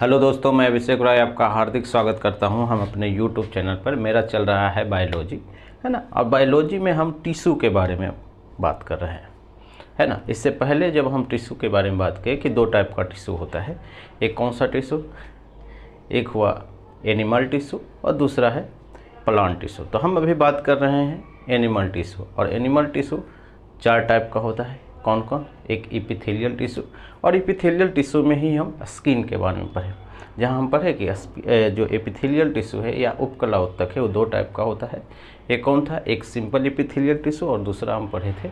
Hello दोस्तों, मैं अभिषेक राय आपका हार्दिक स्वागत करता हूं। हम अपने यूट्यूब चैनल पर, मेरा चल रहा है बायोलॉजी, है ना। और बायोलॉजी में हम टिश्यू के बारे में बात कर रहे हैं, है ना। इससे पहले जब हम टिश्यू के बारे में बात किए कि दो टाइप का टिश्यू होता है। एक कौन सा टिश्यू? एक हुआ एनिमल टिश्यू और दूसरा है प्लांट टिश्यू। तो हम अभी बात कर रहे हैं एनिमल टिश्यू। और एनिमल टिश्यू चार टाइप का होता है। कौन कौन? एक एपिथेलियल टिश्यू, और एपिथेलियल टिश्यू में ही हम स्किन के बारे में पढ़े, जहाँ हम पढ़े कि जो एपिथेलियल टिश्यू है या उपकला उत्तक है वो दो टाइप का होता है। एक कौन था? एक सिंपल एपिथेलियल टिश्यू, और दूसरा हम पढ़े थे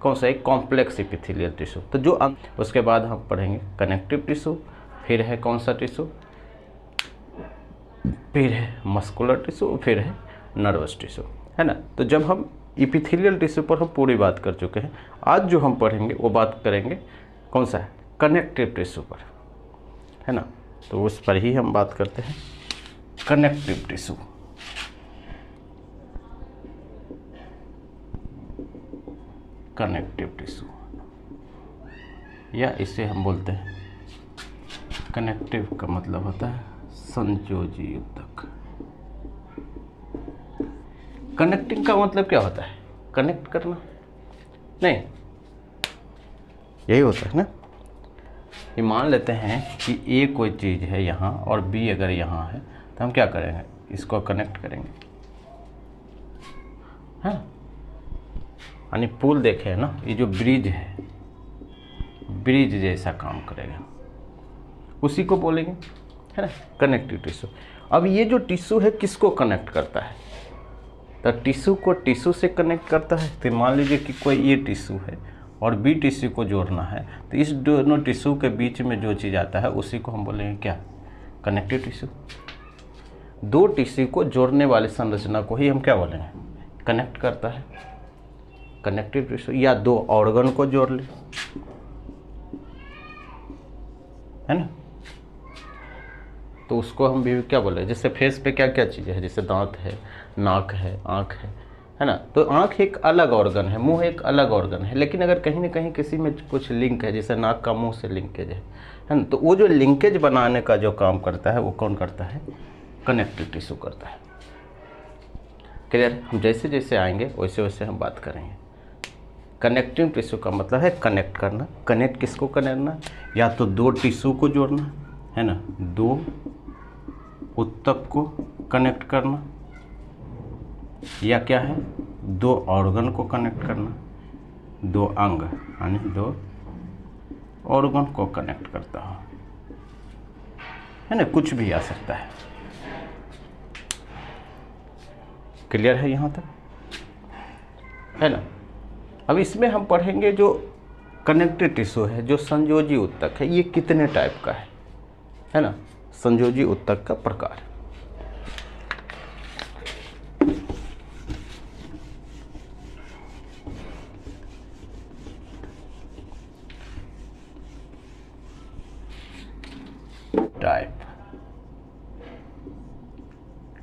कौन सा? एक कॉम्प्लेक्स एपिथेलियल टिश्यू। तो जो उसके बाद हम पढ़ेंगे कनेक्टिव टिश्यू, फिर है कौन सा टिश्यू? फिर है मस्कुलर टिश्यू, फिर है नर्वस टिश्यू, है ना। तो जब हम एपिथेलियल टिश्यू पर हम पूरी बात कर चुके हैं, आज जो हम पढ़ेंगे वो बात करेंगे कौन सा है? कनेक्टिव टिश्यू पर, है ना। तो उस पर ही हम बात करते हैं, कनेक्टिव टिश्यू। कनेक्टिव टिश्यू या इसे हम बोलते हैं, कनेक्टिव का मतलब होता है संयोजी ऊतक। कनेक्टिंग का मतलब क्या होता है? कनेक्ट करना नहीं, यही होता है ना। ये मान लेते हैं कि ए कोई चीज़ है यहाँ और बी अगर यहाँ है, तो हम क्या करेंगे? इसको कनेक्ट करेंगे, है ना। यानी पुल देखे ना, ये जो ब्रिज है, ब्रिज जैसा काम करेगा, उसी को बोलेंगे, है ना, कनेक्टिव टिश्यू। अब ये जो टिश्यू है किसको कनेक्ट करता है? तो टिश्यू को टिश्यू से कनेक्ट करता है। तो मान लीजिए कि कोई ये टिश्यू है और बी टिश्यू को जोड़ना है, तो इस दोनों टिश्यू के बीच में जो चीज़ आता है उसी को हम बोलेंगे क्या? Connective tissue. दो टिश्यू को जोड़ने वाली संरचना को ही हम क्या बोलेंगे? कनेक्ट करता है, कनेक्टिव टिश्यू। या दो ऑर्गन को जोड़ ले, है ना, तो उसको हम भी क्या बोले? जैसे फेस पे क्या क्या चीज़ें है, जैसे दांत है, नाक है, आँख है ना। तो आँख एक अलग ऑर्गन है, मुंह एक अलग ऑर्गन है, लेकिन अगर कहीं ना कहीं किसी में कुछ लिंक है, जैसे नाक का मुंह से लिंकेज है ना, तो वो जो लिंकेज बनाने का जो काम करता है वो कौन करता है? कनेक्टिव टिश्यू करता है। क्लियर? हम जैसे जैसे आएंगे वैसे वैसे हम बात करेंगे। कनेक्टिव टिश्यू का मतलब है कनेक्ट करना। कनेक्ट किसको करना? या तो दो टिश्यू को जोड़ना, है ना, दो ऊतक को कनेक्ट करना, या क्या है? दो ऑर्गन को कनेक्ट करना, दो अंग यानी दो ऑर्गन को कनेक्ट करता हो, है ना। कुछ भी आ सकता है। क्लियर है यहाँ तक, है ना। अब इसमें हम पढ़ेंगे जो कनेक्टिव टिश्यू है, जो संयोजी ऊतक है, ये कितने टाइप का है ना। संयोजी ऊतक का प्रकार।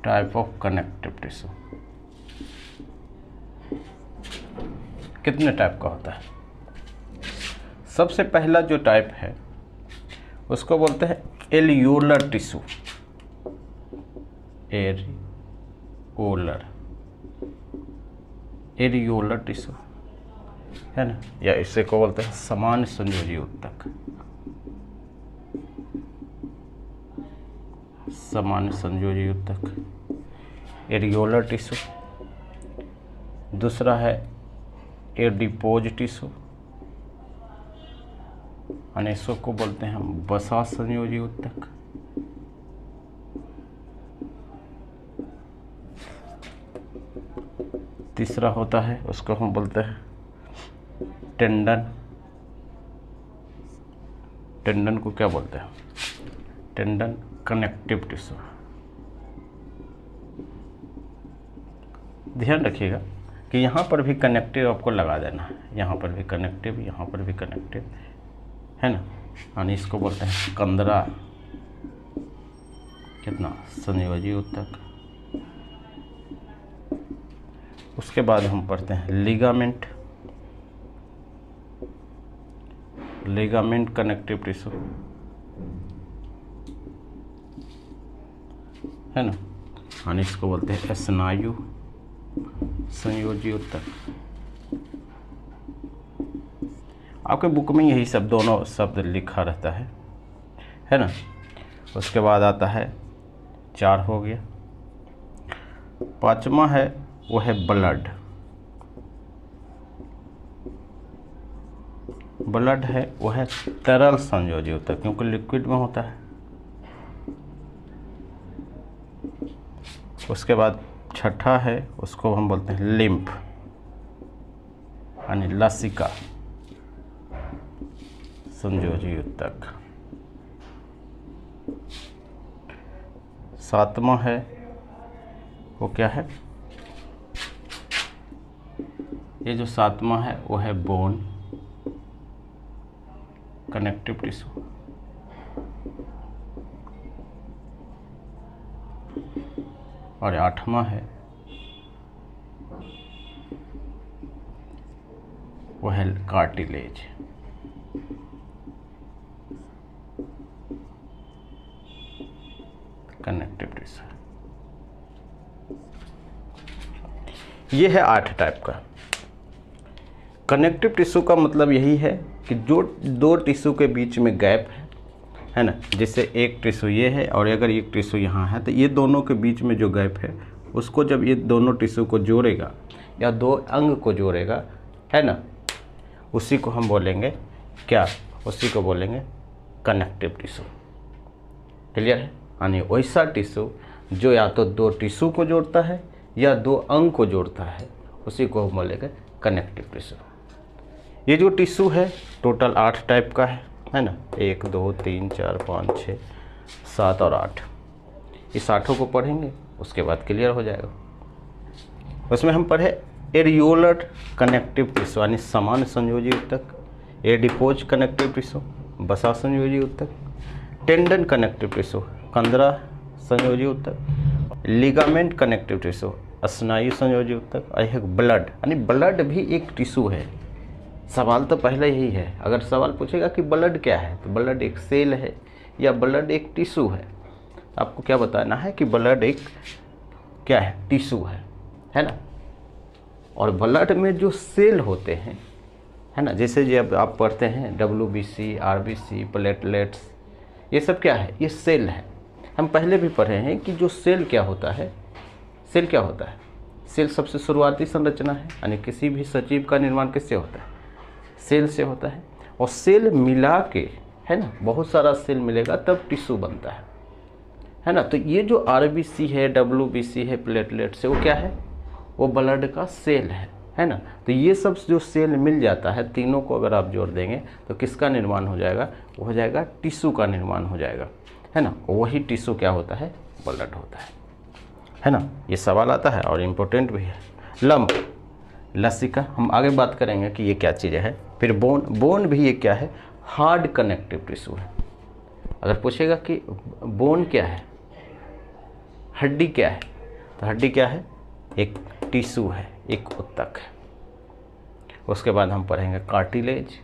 टाइप ऑफ कनेक्टिव टिश्यू कितने टाइप का होता है? सबसे पहला जो टाइप है उसको बोलते हैं एलियोलर टिश्यू। एरियोलर टिश्यू, है ना, या इसे को बोलते हैं सामान्य संयोजी ऊतक। सामान्य संयोजी ऊतक, एरियोलर टिश्यू। दूसरा है एडिपोज टिश्यू, यानी इसको को बोलते हैं हम वसा संयोजी ऊतक। तीसरा होता है, उसको हम बोलते हैं टेंडन। टेंडन को क्या बोलते हैं? Tendon connective tissue. ध्यान रखिएगा कि यहाँ पर भी कनेक्टिव आपको लगा देना है, यहाँ पर भी कनेक्टिव, यहाँ पर भी कनेक्टिव, है ना। यानी इसको बोलते हैं कंदरा कितना? संयोजी ऊतक। उसके बाद हम पढ़ते हैं लिगामेंट। Ligament connective tissue. है ना, और इसको बोलते हैं स्नायु संयोजी ऊतक। आपके बुक में यही सब दोनों शब्द लिखा रहता है ना। उसके बाद आता है 4 हो गया। 5वां है वो है ब्लड। ब्लड है वो है तरल संयोजी ऊतक, क्योंकि लिक्विड में होता है। उसके बाद 6ठा है, उसको हम बोलते हैं लिम्फ यानी लसिका संयोजी ऊतक। 7वां है वो क्या है, ये जो 7वां है वो है बोन कनेक्टिव टिश्यू। और 8वां है वो है कार्टिलेज। Connective tissue. ये है 8 टाइप का। कनेक्टिव टिश्यू का मतलब यही है कि जो 2 टिश्यू के बीच में गैप है ना, जैसे एक टिश्यू ये है और अगर एक टिश्यू यहाँ है, तो ये दोनों के बीच में जो गैप है उसको जब ये दोनों टिश्यू को जोड़ेगा या 2 अंग को जोड़ेगा, है ना, उसी को हम बोलेंगे क्या, उसी को बोलेंगे कनेक्टिव टिश्यू। क्लियर है, यानी वैसा टिश्यू जो या तो 2 टिश्यू को जोड़ता है या 2 अंग को जोड़ता है, उसी को हम बोलेंगे कनेक्टिव टिश्यू। ये जो टिश्यू है टोटल 8 टाइप का है ना, 1 2 3 4 5 6 7 और 8। इस 8 को पढ़ेंगे, उसके बाद क्लियर हो जाएगा। उसमें हम पढ़े एरियोलर कनेक्टिव टिश्यू यानी समान संयोजी ऊतक, एडिपोज कनेक्टिव टिश्यू बसा संयोजी ऊतक, टेंडन कनेक्टिव टिश्यू कंदरा संयोजी ऊतक, लिगामेंट कनेक्टिव टिश्यू स्नायु संयोजी ऊतक, और एक ब्लड यानी ब्लड भी एक टिश्यू है। सवाल तो पहले यही है, अगर सवाल पूछेगा कि ब्लड क्या है, तो ब्लड एक सेल है या ब्लड एक टिश्यू है। आपको क्या बताना है कि ब्लड एक क्या है, टिश्यू है ना। और ब्लड में जो सेल होते हैं, है ना, जैसे जब आप पढ़ते हैं WBC RBC प्लेटलेट्स, ये सब क्या है, ये सेल है। हम पहले भी पढ़े हैं कि जो सेल क्या होता है, सेल क्या होता है, सेल सबसे शुरुआती संरचना है, यानी किसी भी सजीव का निर्माण किससे होता है, सेल से होता है। और सेल मिला के, है ना, बहुत सारा सेल मिलेगा तब टिश्यू बनता है ना। तो ये जो RBC है WBC है प्लेटलेट्स है, वो क्या है, वो ब्लड का सेल है ना। तो ये सब जो सेल मिल जाता है, तीनों को अगर आप जोड़ देंगे तो किसका निर्माण हो जाएगा, वो हो जाएगा टिश्यू का निर्माण हो जाएगा, है ना। वही टिश्यू क्या होता है, ब्लड होता है ना। ये सवाल आता है और इम्पोर्टेंट भी है। लंप लसिका हम आगे बात करेंगे कि ये क्या चीज़ है। फिर बोन, बोन भी ये क्या है, हार्ड कनेक्टिव टिश्यू है। अगर पूछेगा कि बोन क्या है, हड्डी क्या है, तो हड्डी क्या है, एक टिश्यू है, एक ऊतक है। उसके बाद हम पढ़ेंगे कार्टिलेज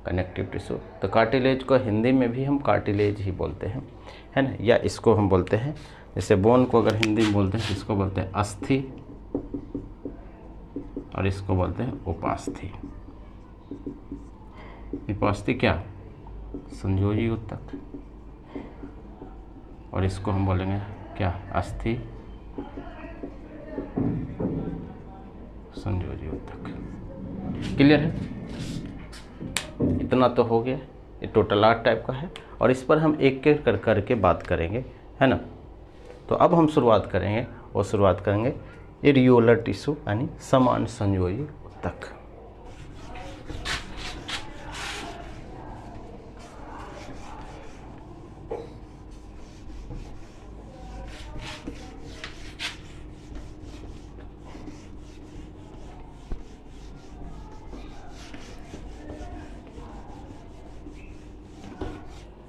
कनेक्टिव टिश्यू। तो कार्टिलेज को हिंदी में भी हम कार्टिलेज ही बोलते हैं, है ना, या इसको हम बोलते हैं, जैसे बोन को अगर हिंदी में बोलते हैं इसको बोलते हैं अस्थि और इसको बोलते हैं उपास्थि। उपास्थि क्या, संयोजी ऊतक, और इसको हम बोलेंगे क्या, अस्थि संयोजी ऊतक। क्लियर है, इतना तो हो गया। ये टोटल 8 टाइप का है और इस पर हम एक एक करके बात करेंगे, है ना। तो अब हम शुरुआत करेंगे और शुरुआत करेंगे एरियोलर टिश्यू यानी समान संयोजी ऊतक।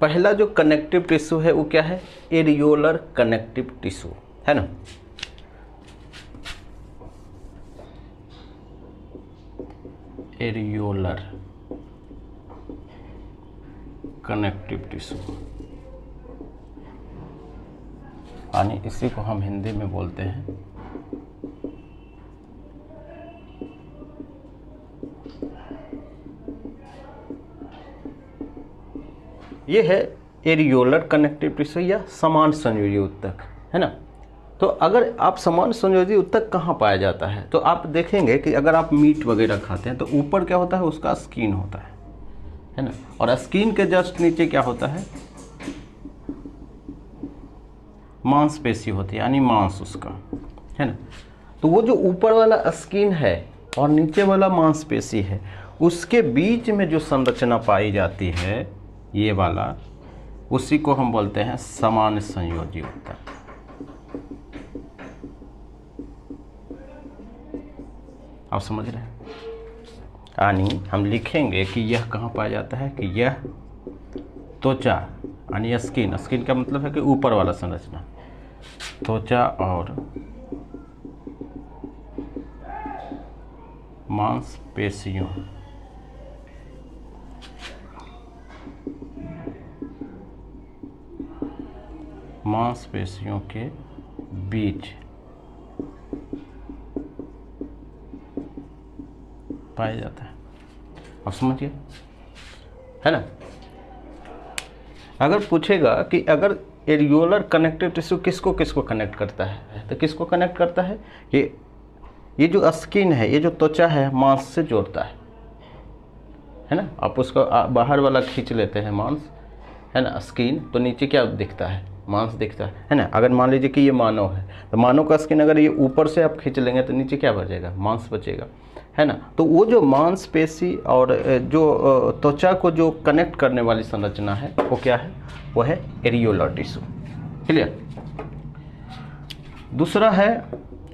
पहला जो कनेक्टिव टिश्यू है वो क्या है, एरियोलर कनेक्टिव टिश्यू, है ना। एरियोलर कनेक्टिव टिश्यू यानी इसी को हम हिंदी में बोलते हैं ये है एरियोलर कनेक्टिव टिश्यू या समान संयोजी ऊतक, है ना। तो अगर आप समान संयोजी ऊतक कहाँ पाया जाता है, तो आप देखेंगे कि अगर आप मीट वगैरह खाते हैं तो ऊपर क्या होता है, उसका स्किन होता है ना, और स्किन के जस्ट नीचे क्या होता है, मांसपेशी होती है, यानी मांस उसका, है ना। तो वो जो ऊपर वाला स्किन है और नीचे वाला मांसपेशी है, उसके बीच में जो संरचना पाई जाती है, ये वाला, उसी को हम बोलते हैं समान संयोजी ऊतक। आप समझ रहे हैं। यानी हम लिखेंगे कि यह कहाँ पाया जाता है, कि यह त्वचा यानी स्किन, स्किन का मतलब है कि ऊपर वाला संरचना, त्वचा और मांसपेशियों के बीच पाया जाता है। आप समझिए, है ना। अगर पूछेगा कि अगर एरियोलर कनेक्टिव टिश्यू किसको किसको कनेक्ट करता है, तो किसको कनेक्ट करता है, ये जो स्किन है, ये जो त्वचा है, मांस से जोड़ता है ना। आप उसको बाहर वाला खींच लेते हैं मांस, है ना, स्किन, तो नीचे क्या दिखता है, मांस दिखता है ना। अगर मान लीजिए कि ये मानव है, तो मानव का स्किन अगर ये ऊपर से आप खींच लेंगे तो नीचे क्या बचेगा, मांस बचेगा, है ना। तो वो जो मांसपेशी और जो त्वचा को जो कनेक्ट करने वाली संरचना है, वो क्या है, वो है एरियोलर टिश्यू। क्लियर। दूसरा है,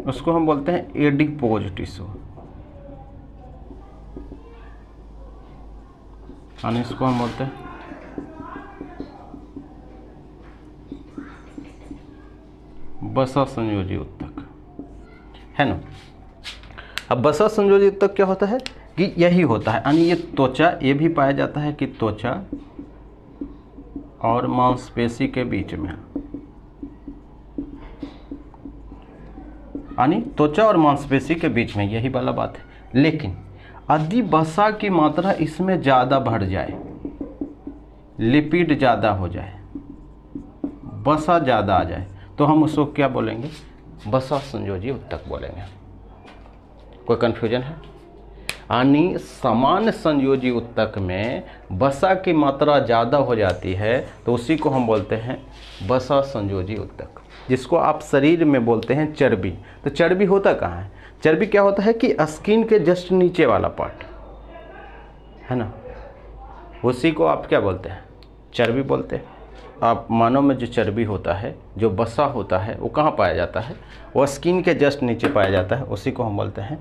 उसको हम बोलते हैं एडिपोज टिश्यू, यानी इसको हम बोलते हैं बसा संयोजी ऊतक, है ना। अब बसा संयोजी ऊतक क्या होता है, कि यही होता है, यानी ये त्वचा, ये भी पाया जाता है कि त्वचा और मांसपेशी के बीच में, यानी त्वचा और मांसपेशी के बीच में, यही वाला बात है। लेकिन यदि वसा की मात्रा इसमें ज़्यादा बढ़ जाए, लिपिड ज़्यादा हो जाए, वसा ज़्यादा आ जाए, तो हम उसको क्या बोलेंगे, वसा संयोजी ऊतक बोलेंगे। कोई कन्फ्यूजन है। यानी समान संयोजी ऊतक में वसा की मात्रा ज़्यादा हो जाती है, तो उसी को हम बोलते हैं वसा संयोजी ऊतक, जिसको आप शरीर में बोलते हैं चर्बी। तो चर्बी होता कहाँ है, चर्बी क्या होता है कि स्किन के जस्ट नीचे वाला पार्ट, है ना, उसी को आप क्या बोलते हैं, चर्बी बोलते हैं। आप मानव में जो चर्बी होता है, जो वसा होता है, वो कहाँ पाया जाता है, वो स्किन के जस्ट नीचे पाया जाता है, उसी को हम बोलते हैं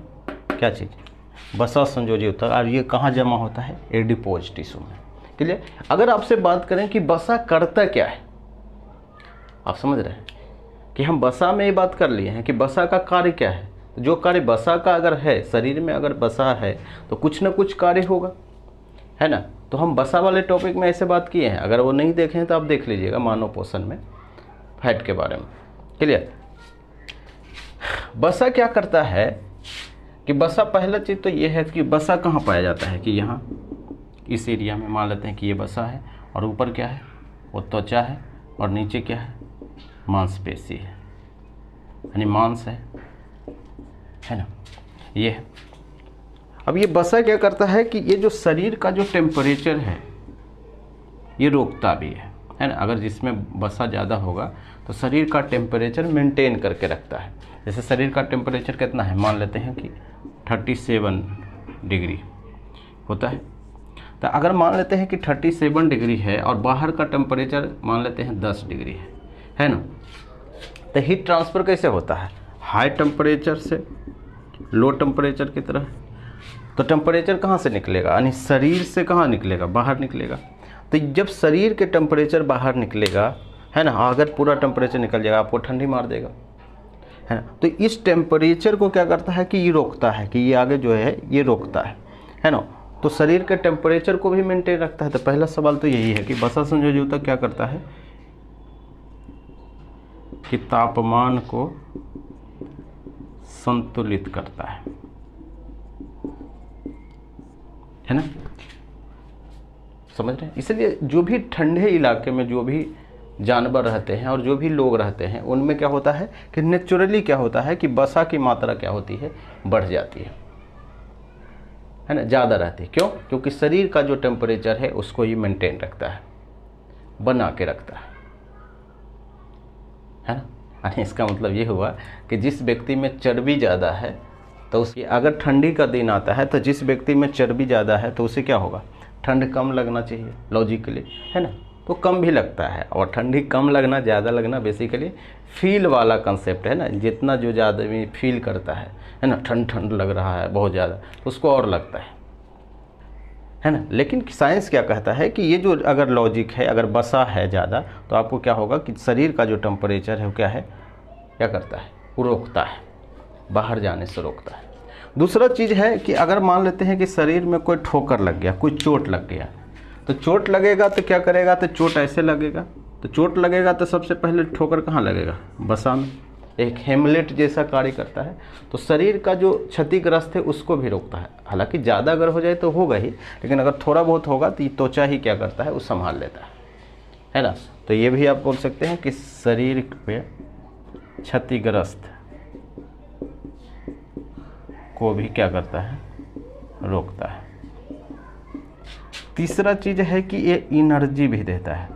क्या चीज़, वसा संयोजी ऊतक। और ये कहाँ जमा होता है, एडिपोज टिश्यू में। क्लियर। अगर आपसे बात करें कि वसा करता क्या है, आप समझ रहे हैं कि हम वसा में ये बात कर लिए हैं कि वसा का कार्य क्या है। जो कार्य वसा का अगर है, शरीर में अगर वसा है तो कुछ ना कुछ कार्य होगा, है ना। तो हम वसा वाले टॉपिक में ऐसे बात किए हैं, अगर वो नहीं देखे हैं तो आप देख लीजिएगा मानव पोषण में, फैट के बारे में। क्लियर। वसा क्या करता है कि वसा, पहला चीज़ तो ये है कि वसा कहाँ पाया जाता है, कि यहाँ इस एरिया में मान लेते हैं कि ये वसा है, और ऊपर क्या है, वो त्वचा है, और नीचे क्या है, मांसपेशी है, यानी मांस है ना, ये है। अब ये वसा क्या करता है कि ये जो शरीर का जो टेम्परेचर है, ये रोकता भी है ना। अगर जिसमें वसा ज़्यादा होगा तो शरीर का टेम्परेचर मेंटेन करके रखता है। जैसे शरीर का टेम्परेचर कितना है, मान लेते हैं कि 37 डिग्री होता है। तो अगर मान लेते हैं कि 37 डिग्री है और बाहर का टेम्परेचर मान लेते हैं 10 डिग्री है ना, तो हीट ट्रांसफ़र कैसे होता है, हाई टेम्परेचर से लो टेम्परेचर की तरह। तो टेम्परेचर कहाँ से निकलेगा, यानी शरीर से कहाँ निकलेगा, बाहर निकलेगा। तो जब शरीर के टेम्परेचर बाहर निकलेगा, है ना, अगर पूरा टेम्परेचर निकल जाएगा आपको ठंडी मार देगा, है ना। तो इस टेम्परेचर को क्या करता है कि ये रोकता है, कि ये आगे जो है ये रोकता है ना। तो शरीर के टेम्परेचर को भी मेंटेन रखता है। तो पहला सवाल तो यही है कि वसा संयोजी ऊतक क्या करता है, कि तापमान को संतुलित करता है ना, समझ रहे हैं। इसलिए जो भी ठंडे इलाके में जो भी जानवर रहते हैं और जो भी लोग रहते हैं उनमें क्या होता है कि नेचुरली क्या होता है कि वसा की मात्रा क्या होती है, बढ़ जाती है ना, ज़्यादा रहती है। क्यों? क्योंकि शरीर का जो टेम्परेचर है उसको ये मेंटेन रखता है, बना के रखता है ना। यानी इसका मतलब ये हुआ कि जिस व्यक्ति में चर्बी ज़्यादा है तो उसकी, अगर ठंडी का दिन आता है तो जिस व्यक्ति में चर्बी ज़्यादा है तो उसे क्या होगा, ठंड कम लगना चाहिए लॉजिकली, है ना। तो कम भी लगता है, और ठंडी कम लगना ज़्यादा लगना बेसिकली फील वाला कंसेप्ट है ना। जितना जो ज़्यादा भी फील करता है ना, ठंड ठंड लग रहा है बहुत ज़्यादा, तो उसको और लगता है ना। लेकिन साइंस क्या कहता है कि ये जो अगर लॉजिक है, अगर वसा है ज़्यादा तो आपको क्या होगा कि शरीर का जो टेम्परेचर है वो क्या है, क्या करता है, वो रोकता है, बाहर जाने से रोकता है। दूसरा चीज़ है कि अगर मान लेते हैं कि शरीर में कोई ठोकर लग गया, कोई चोट लग गया, तो चोट लगेगा तो क्या करेगा, तो चोट ऐसे लगेगा, तो चोट लगेगा तो सबसे पहले ठोकर कहाँ लगेगा, वसा में, एक हेमलेट जैसा कार्य करता है। तो शरीर का जो क्षतिग्रस्त है उसको भी रोकता है। हालांकि ज़्यादा अगर हो जाए तो होगा ही, लेकिन अगर थोड़ा बहुत होगा तो ये त्वचा ही क्या करता है, वो संभाल लेता है ना। तो ये भी आप बोल सकते हैं कि शरीर पे क्षतिग्रस्त को भी क्या करता है, रोकता है। तीसरा चीज़ है कि ये एनर्जी भी देता है,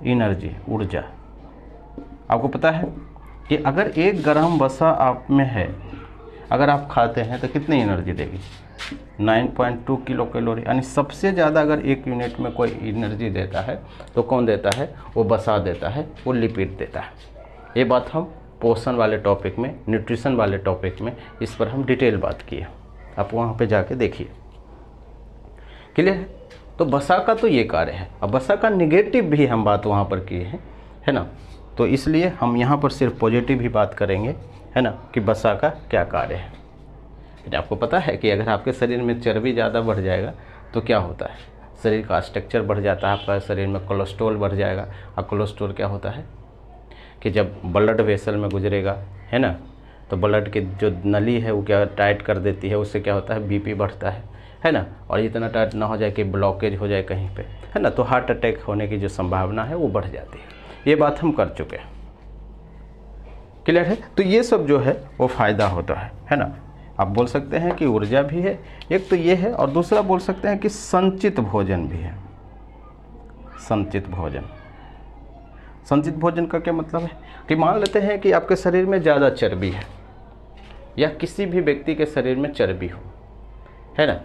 एनर्जी, ऊर्जा। आपको पता है कि अगर 1 ग्राम वसा आप में है, अगर आप खाते हैं तो कितनी एनर्जी देगी, 9.2 किलो कैलोरी। यानी सबसे ज़्यादा अगर 1 यूनिट में कोई एनर्जी देता है तो कौन देता है, वो वसा देता है, वो लिपिड देता है। ये बात हम पोषण वाले टॉपिक में, न्यूट्रिशन वाले टॉपिक में इस पर हम डिटेल बात किए, आप वहाँ पे जाके देखिए, क्लियर है। तो वसा का तो ये कार्य है। अब वसा का निगेटिव भी हम बात वहाँ पर किए हैं, है ना। तो इसलिए हम यहाँ पर सिर्फ पॉजिटिव ही बात करेंगे, है ना, कि वसा का क्या कार्य है। आपको पता है कि अगर आपके शरीर में चर्बी ज़्यादा बढ़ जाएगा तो क्या होता है, शरीर का स्ट्रक्चर बढ़ जाता है, आपका शरीर में कोलेस्ट्रॉल बढ़ जाएगा। और कोलेस्ट्रॉल क्या होता है कि जब ब्लड वेसल में गुजरेगा, है ना, तो ब्लड की जो नली है वो क्या टाइट कर देती है, उससे क्या होता है, बीपी बढ़ता है ना। और इतना टाइट ना हो जाए कि ब्लॉकेज हो जाए कहीं पे, है ना, तो हार्ट अटैक होने की जो संभावना है वो बढ़ जाती है। ये बात हम कर चुके हैं, क्लियर है। तो ये सब जो है वो फ़ायदा होता है ना। आप बोल सकते हैं कि ऊर्जा भी है, एक तो ये है, और दूसरा बोल सकते हैं कि संचित भोजन भी है। संचित भोजन, संचित भोजन का क्या मतलब है कि मान लेते हैं कि आपके शरीर में ज़्यादा चर्बी है, या किसी भी व्यक्ति के शरीर में चर्बी हो, है ना,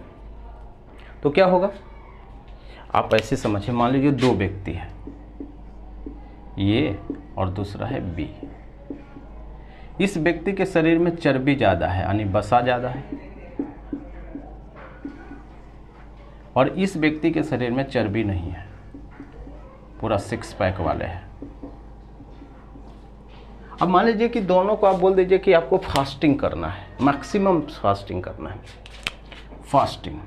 तो क्या होगा, आप ऐसे समझिए, मान लीजिए 2 व्यक्ति हैं, ये और दूसरा है बी। इस व्यक्ति के शरीर में चर्बी ज़्यादा है, यानी वसा ज़्यादा है, और इस व्यक्ति के शरीर में चर्बी नहीं है, पूरा 6 पैक वाले हैं। अब मान लीजिए कि दोनों को आप बोल दीजिए कि आपको फास्टिंग करना है, मैक्सिमम फास्टिंग करना है, फास्टिंग,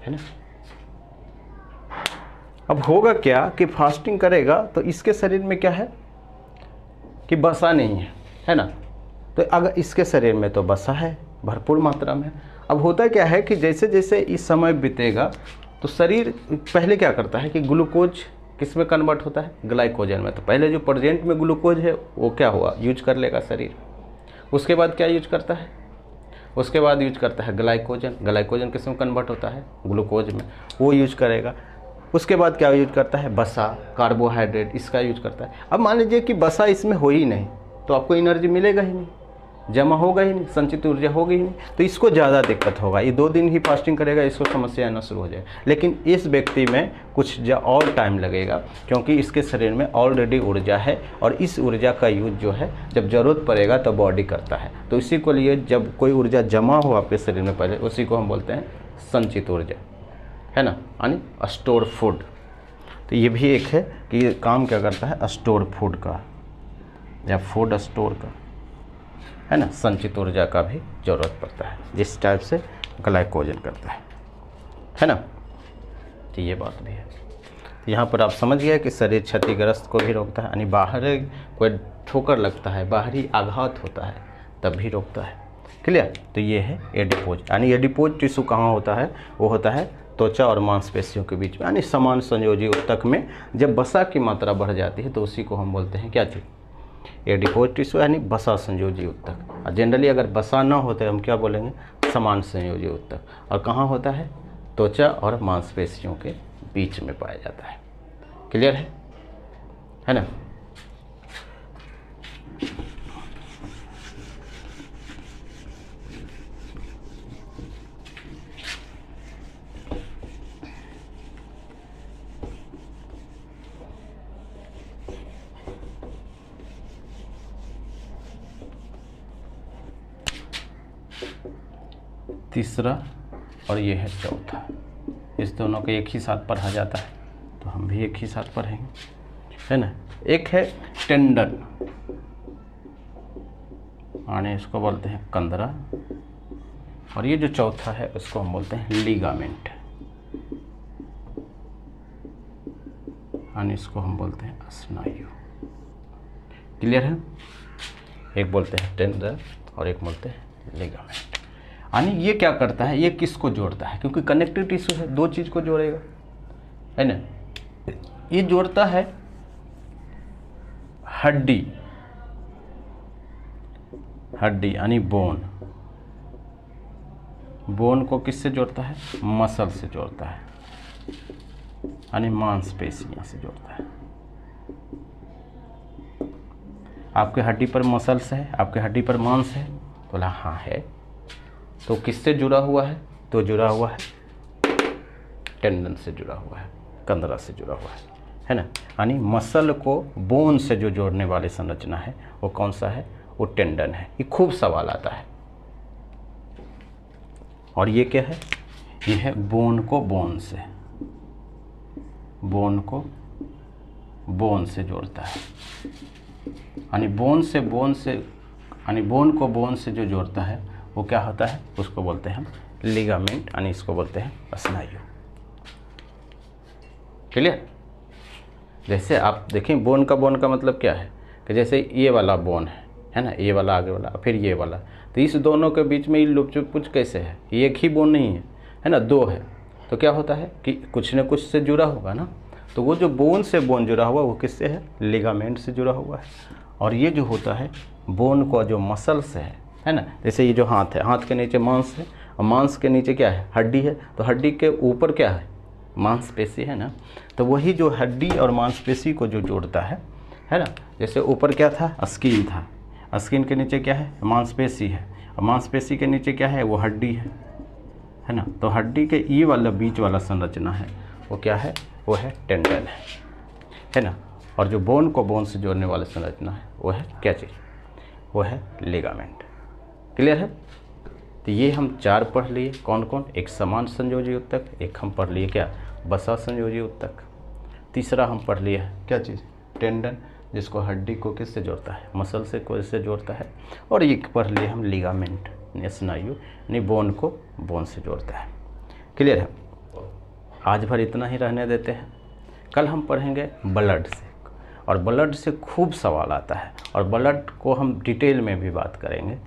है ना। अब होगा क्या कि फास्टिंग करेगा तो इसके शरीर में क्या है कि वसा नहीं है ना। तो अगर इसके शरीर में तो वसा है भरपूर मात्रा में। अब होता क्या है कि जैसे जैसे इस समय बीतेगा तो शरीर पहले क्या करता है कि ग्लूकोज किस में कन्वर्ट होता है, ग्लाइकोजन में। तो पहले जो प्रेजेंट में ग्लूकोज है वो क्या हुआ, यूज कर लेगा शरीर। उसके बाद क्या यूज करता है, उसके बाद यूज करता है ग्लाइकोजन। ग्लाइकोजन किस में कन्वर्ट होता है, ग्लूकोज में, वो यूज करेगा। उसके बाद क्या यूज करता है, वसा, कार्बोहाइड्रेट, इसका यूज करता है। अब मान लीजिए कि वसा इसमें हो ही नहीं तो आपको एनर्जी मिलेगा ही नहीं, जमा होगा ही नहीं, संचित ऊर्जा होगी ही नहीं, तो इसको ज़्यादा दिक्कत होगा। ये 2 दिन ही फास्टिंग करेगा, इसको समस्या आना शुरू हो जाए। लेकिन इस व्यक्ति में कुछ और टाइम लगेगा, क्योंकि इसके शरीर में ऑलरेडी ऊर्जा है, और इस ऊर्जा का यूज जो है जब ज़रूरत पड़ेगा तो बॉडी करता है। तो इसी को लिए जब कोई ऊर्जा जमा हो आपके शरीर में पहले, उसी को हम बोलते हैं संचित ऊर्जा, है ना, यानी स्टोर फूड। तो ये भी एक है कि ये काम क्या करता है, स्टोर फूड का या फूड स्टोर का, है ना। संचित ऊर्जा का भी ज़रूरत पड़ता है, जिस टाइप से ग्लाइकोजन करता है ना। तो ये बात भी है। तो यहाँ पर आप समझ गए कि शरीर क्षतिग्रस्त को भी रोकता है, यानी बाहर कोई ठोकर लगता है, बाहरी आघात होता है तब भी रोकता है। क्लियर। तो ये है एडिपोज, यानी एडिपोज टिश्यू कहाँ होता है, वो होता है त्वचा और मांसपेशियों के बीच में, यानी समान संयोजी ऊतक में जब वसा की मात्रा बढ़ जाती है तो उसी को हम बोलते हैं क्या चीज़, एडिपोज टिश्यू, यानी वसा संयोजी ऊतक। और जनरली अगर वसा ना होते हम क्या बोलेंगे, समान संयोजी ऊतक। और कहाँ होता है, त्वचा और मांसपेशियों के बीच में पाया जाता है। क्लियर है ना। तीसरा और ये है चौथा, इस दोनों को एक ही साथ पढ़ा जाता है तो हम भी एक ही साथ पढ़ेंगे, है ना। एक है टेंडन, यानी इसको बोलते हैं कंदरा, और ये जो चौथा है उसको हम बोलते हैं लिगामेंट, यानी इसको हम बोलते हैं स्नायु। क्लियर है। एक बोलते हैं टेंडन और एक बोलते हैं लिगामेंट। यानी ये क्या करता है, ये किसको जोड़ता है, क्योंकि कनेक्टिव टिश्यू है, दो चीज़ को जोड़ेगा, है ना। ये जोड़ता है हड्डी, हड्डी यानी बोन, बोन को किससे जोड़ता है, मसल से जोड़ता है, यानी मांसपेशियों से जोड़ता है। आपके हड्डी पर मसल्स है, आपके हड्डी पर मांस है, बोला हाँ है। तो किससे जुड़ा हुआ है, तो जुड़ा हुआ है टेंडन से जुड़ा हुआ है, कंदरा से जुड़ा हुआ है ना। यानी मसल को बोन से जो जोड़ने वाली संरचना है वो कौन सा है, वो टेंडन है। ये खूब सवाल आता है। और ये क्या है, ये है बोन को बोन से, बोन को बोन से जोड़ता है, यानी बोन से बोन से, यानी बोन को बोन से जो जोड़ता है वो क्या होता है, उसको बोलते हैं हम लिगामेंट, यानी इसको बोलते हैं स्नायु। क्लियर। जैसे आप देखें बोन का मतलब क्या है कि जैसे ये वाला बोन है ना, ये वाला आगे वाला, फिर ये वाला, तो इस दोनों के बीच में ये लुप्त कैसे है, ये एक ही बोन नहीं है ना, दो है। तो क्या होता है कि कुछ न कुछ से जुड़ा होगा ना, तो वो जो बोन से बोन जुड़ा हुआ वो किससे है, लिगामेंट से जुड़ा हुआ है। और ये जो होता है बोन को जो मसल से है ना, जैसे ये जो हाथ है, हाथ के नीचे मांस है और मांस के नीचे क्या है, हड्डी है, तो हड्डी के ऊपर क्या है, मांसपेशी है ना। तो वही जो हड्डी और मांसपेशी को जो जोड़ता है ना, जैसे ऊपर क्या था, स्किन था, स्किन के नीचे क्या है, मांसपेशी है, और मांसपेशी के नीचे क्या है, वो हड्डी है ना। तो हड्डी के ये वाला बीच वाला संरचना है वो क्या है, वो है टेंडन है ना। और जो बोन को बोन से जोड़ने वाला संरचना है वो है क्या चीज़, वो है लिगामेंट। क्लियर है। तो ये हम चार पढ़ लिए, कौन कौन, एक समान संयोजी ऊतक, एक हम पढ़ लिए क्या, वसा संयोजी ऊतक, तीसरा हम पढ़ लिए क्या चीज़, टेंडन, जिसको हड्डी को किससे जोड़ता है, मसल से किससे जोड़ता है, और ये पढ़ लिए हम लिगामेंट, स्नायु, यानी बोन को बोन से जोड़ता है। क्लियर है। आज भर इतना ही रहने देते हैं, कल हम पढ़ेंगे ब्लड से, और ब्लड से खूब सवाल आता है, और ब्लड को हम डिटेल में भी बात करेंगे,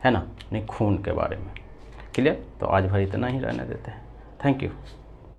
है ना, नहीं खून के बारे में। क्लियर। तो आज भर इतना ही रहने देते हैं। Thank you.